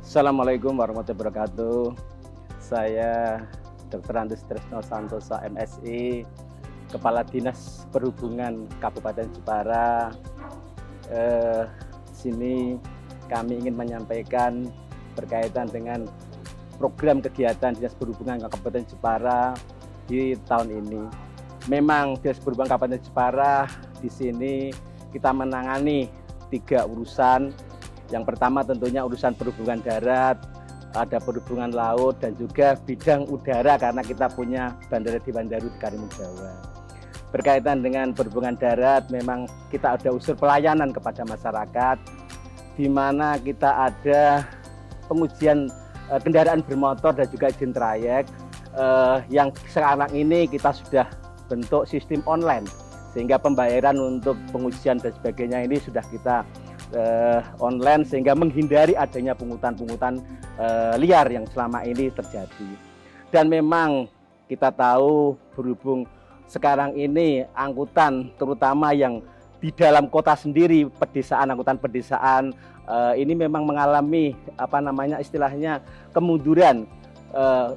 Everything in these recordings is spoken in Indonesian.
Assalamualaikum warahmatullahi wabarakatuh. Saya Dr. Andus Tresno Santosa MSI, Kepala Dinas Perhubungan Kabupaten Jepara. Sini kami ingin menyampaikan berkaitan dengan program kegiatan Dinas Perhubungan Kabupaten Jepara di tahun ini. Memang Dinas Perhubungan Kabupaten Jepara di sini kita menangani 3 urusan. Yang pertama tentunya urusan perhubungan darat, ada perhubungan laut, dan juga bidang udara karena kita punya Bandara Dewan Daru di Karimun Jawa. Berkaitan dengan perhubungan darat, memang kita ada unsur pelayanan kepada masyarakat, di mana kita ada pengujian kendaraan bermotor dan juga izin trayek, yang sekarang ini kita sudah bentuk sistem online, sehingga pembayaran untuk pengujian dan sebagainya ini sudah kita online, sehingga menghindari adanya pungutan-pungutan liar yang selama ini terjadi. Dan memang kita tahu berhubung sekarang ini angkutan terutama yang di dalam kota sendiri, pedesaan, angkutan pedesaan ini memang mengalami istilahnya kemunduran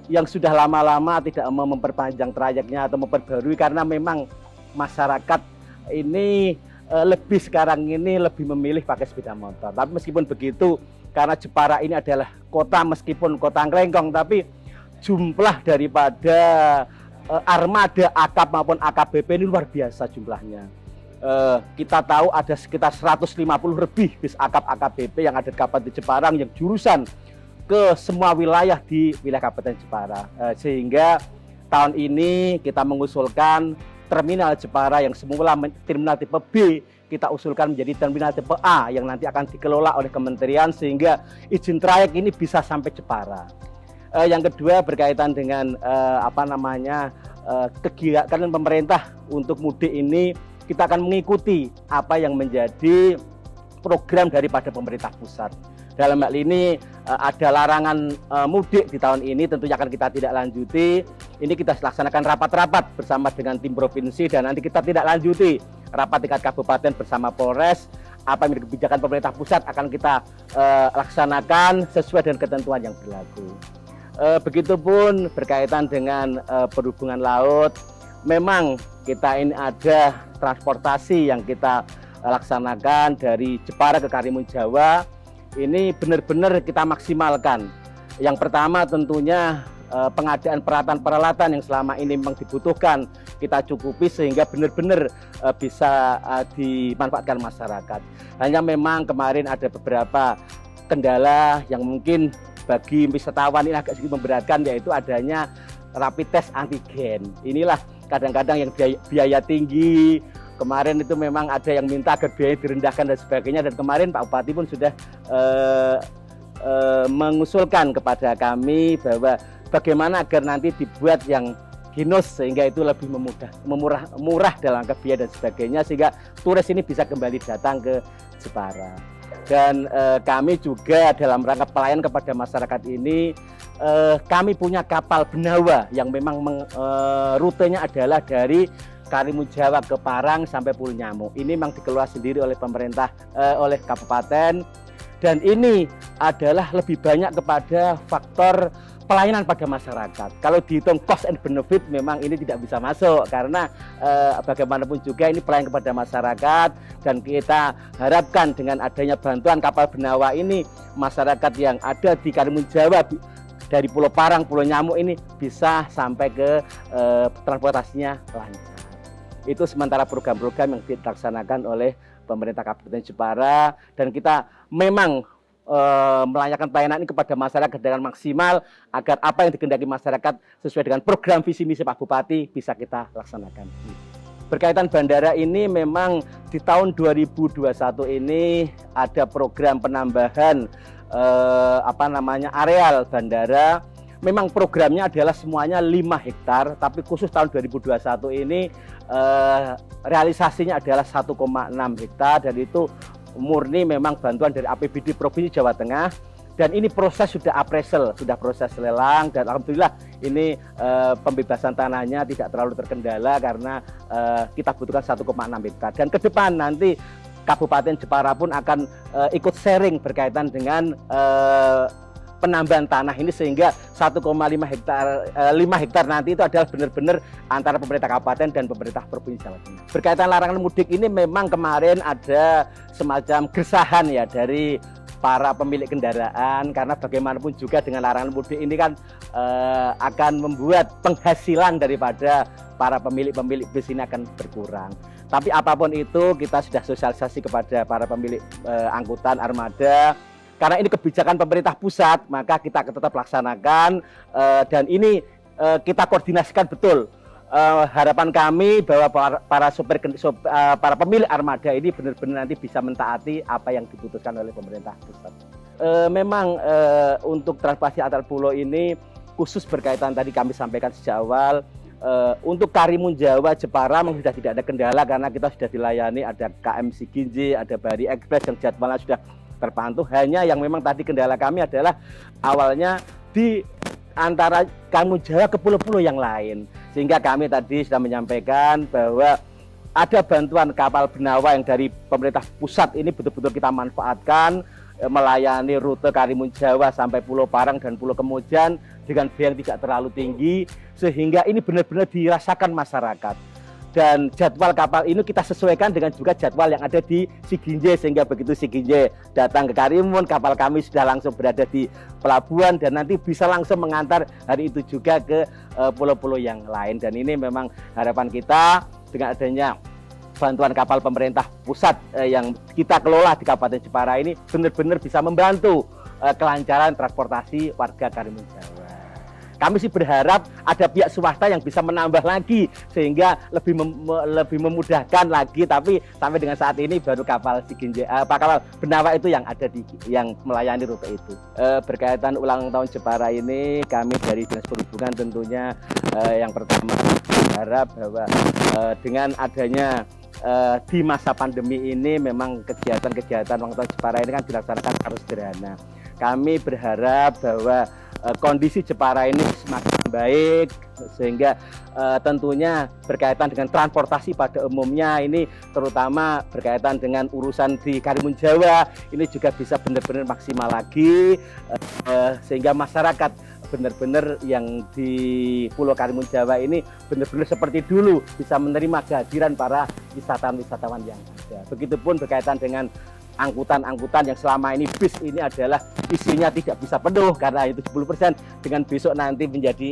yang sudah lama-lama tidak mau memperpanjang trayeknya atau memperbarui karena memang masyarakat ini lebih sekarang ini lebih memilih pakai sepeda motor. Tapi meskipun begitu, karena Jepara ini adalah kota meskipun kota ngelengkong, tapi jumlah daripada armada AKAP maupun AKBP ini luar biasa jumlahnya. Kita tahu ada sekitar 150 lebih bis AKAP AKBP yang ada di Kabupaten Jepara yang jurusan ke semua wilayah di wilayah Kabupaten Jepara. Sehingga tahun ini kita mengusulkan terminal Jepara yang semula terminal tipe B kita usulkan menjadi terminal tipe A yang nanti akan dikelola oleh kementerian sehingga izin trayek ini bisa sampai Jepara. Yang kedua berkaitan dengan kegiatan pemerintah untuk mudik ini, kita akan mengikuti apa yang menjadi program daripada pemerintah pusat. Dalam hal ini ada larangan mudik di tahun ini, tentunya akan kita tidak lanjuti. Ini kita laksanakan rapat-rapat bersama dengan tim provinsi dan nanti kita tidak lanjuti rapat tingkat kabupaten bersama Polres. Apa yang menjadi kebijakan pemerintah pusat akan kita laksanakan sesuai dengan ketentuan yang berlaku. Begitupun berkaitan dengan perhubungan laut, memang kita ini ada transportasi yang kita laksanakan dari Jepara ke Karimun Jawa. Ini benar-benar kita maksimalkan. Yang pertama tentunya pengadaan peralatan-peralatan yang selama ini memang dibutuhkan kita cukupi sehingga benar-benar bisa dimanfaatkan masyarakat. Hanya memang kemarin ada beberapa kendala yang mungkin bagi wisatawan ini agak sedikit memberatkan, yaitu adanya rapid test antigen. Inilah kadang-kadang yang biaya tinggi. Kemarin itu memang ada yang minta agar biaya direndahkan dan sebagainya, dan kemarin Pak Bupati pun sudah mengusulkan kepada kami bahwa bagaimana agar nanti dibuat yang ginos sehingga itu lebih murah dalam biaya dan sebagainya, sehingga turis ini bisa kembali datang ke Jepara. Dan kami juga dalam rangka pelayanan kepada masyarakat ini, kami punya kapal Benawa yang memang rutenya adalah dari Karimun Jawa ke Parang sampai Pulau Nyamuk. Ini memang dikelola sendiri oleh pemerintah, oleh kabupaten, dan ini adalah lebih banyak kepada faktor pelayanan pada masyarakat. Kalau dihitung cost and benefit memang ini tidak bisa masuk karena bagaimanapun juga ini pelayanan kepada masyarakat, dan kita harapkan dengan adanya bantuan kapal Benawa ini masyarakat yang ada di Karimun Jawa dari Pulau Parang, Pulau Nyamuk ini bisa sampai ke transportasinya lancar. Itu sementara program-program yang dilaksanakan oleh pemerintah Kabupaten Jepara, dan kita memang melayakan pelayanan ini kepada masyarakat dengan maksimal agar apa yang dikehendaki masyarakat sesuai dengan program visi misi Pak Bupati bisa kita laksanakan. Berkaitan bandara ini, memang di tahun 2021 ini ada program penambahan areal bandara. Memang programnya adalah semuanya 5 hektar, tapi khusus tahun 2021 ini realisasinya adalah 1,6 hektar, dan itu murni memang bantuan dari APBD Provinsi Jawa Tengah. Dan ini proses sudah appraisal, sudah proses lelang, dan alhamdulillah ini pembebasan tanahnya tidak terlalu terkendala karena kita butuhkan 1,6 hektar. Dan ke depan nanti Kabupaten Jepara pun akan ikut sharing berkaitan dengan penambahan tanah ini sehingga 1,5 hektar 5 hektar nanti itu adalah benar-benar antara pemerintah kabupaten dan pemerintah provinsi Jawa Tengah. Berkaitan larangan mudik ini memang kemarin ada semacam gesahan ya dari para pemilik kendaraan, karena bagaimanapun juga dengan larangan mudik ini kan akan membuat penghasilan daripada para pemilik bis ini akan berkurang. Tapi apapun itu kita sudah sosialisasi kepada para pemilik angkutan armada, karena ini kebijakan pemerintah pusat, maka kita akan tetap laksanakan dan ini kita koordinasikan betul. Harapan kami bahwa para pemilik armada ini benar-benar nanti bisa mentaati apa yang diputuskan oleh pemerintah pusat. Memang untuk transportasi antar pulau ini khusus berkaitan tadi kami sampaikan sejak awal, untuk Karimun Jawa Jepara memang sudah tidak ada kendala karena kita sudah dilayani, ada KM Siginjai, ada Bari Express yang jadwalnya sudah terpantau. Hanya yang memang tadi kendala kami adalah awalnya di antara Karimun Jawa ke pulau-pulau yang lain. Sehingga kami tadi sudah menyampaikan bahwa ada bantuan kapal Benawa yang dari pemerintah pusat ini betul-betul kita manfaatkan melayani rute Karimun Jawa sampai Pulau Parang dan Pulau Kemujan dengan biaya yang tidak terlalu tinggi, sehingga ini benar-benar dirasakan masyarakat. Dan jadwal kapal ini kita sesuaikan dengan juga jadwal yang ada di Siginjai, sehingga begitu Siginjai datang ke Karimun, kapal kami sudah langsung berada di pelabuhan dan nanti bisa langsung mengantar hari itu juga ke pulau-pulau yang lain. Dan ini memang harapan kita dengan adanya bantuan kapal pemerintah pusat yang kita kelola di Kabupaten Jepara ini benar-benar bisa membantu kelancaran transportasi warga Karimun Jawa. Kami sih berharap ada pihak swasta yang bisa menambah lagi sehingga lebih memudahkan lagi, tapi sampai dengan saat ini baru kapal Siginjai, kapal Benawa itu yang ada yang melayani rute itu. Berkaitan ulang tahun Jepara ini, kami dari Dinas Perhubungan tentunya yang pertama berharap bahwa dengan adanya di masa pandemi ini memang kegiatan-kegiatan ulang tahun Jepara ini kan dilaksanakan harus sederhana. Kami berharap bahwa kondisi Jepara ini semakin baik sehingga tentunya berkaitan dengan transportasi pada umumnya ini terutama berkaitan dengan urusan di Karimun Jawa ini juga bisa benar-benar maksimal lagi sehingga masyarakat benar-benar yang di Pulau Karimun Jawa ini benar-benar seperti dulu bisa menerima kehadiran para wisatawan-wisatawan yang ada. Begitupun berkaitan dengan angkutan-angkutan yang selama ini bis ini adalah isinya tidak bisa penuh karena itu 10%, dengan besok nanti menjadi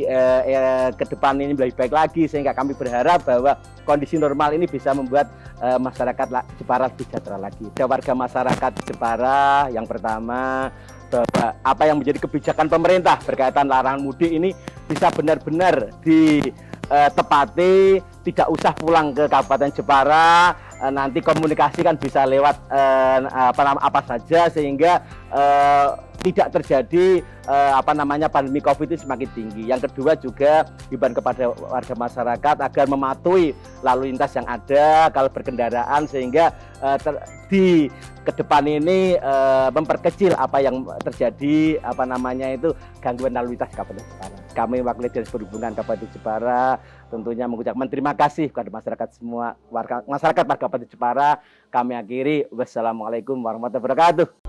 ke depan ini lebih baik lagi, sehingga kami berharap bahwa kondisi normal ini bisa membuat masyarakat Jepara lebih sejahtera lagi. Ada warga masyarakat Jepara yang pertama bahwa apa yang menjadi kebijakan pemerintah berkaitan larangan mudik ini bisa benar-benar ditepati, tidak usah pulang ke Kabupaten Jepara, nanti komunikasi kan bisa lewat apa saja sehingga tidak terjadi pandemi COVID ini semakin tinggi. Yang kedua juga himbauan kepada warga masyarakat agar mematuhi lalu lintas yang ada kalau berkendaraan sehingga di ke depan ini memperkecil apa yang terjadi gangguan lalu lintas Kabupaten Jepara. Kami wakil Dinas Perhubungan Kabupaten Jepara tentunya mengucapkan terima kasih kepada masyarakat semua warga Kabupaten Jepara. Kami akhiri, wassalamualaikum warahmatullahi wabarakatuh.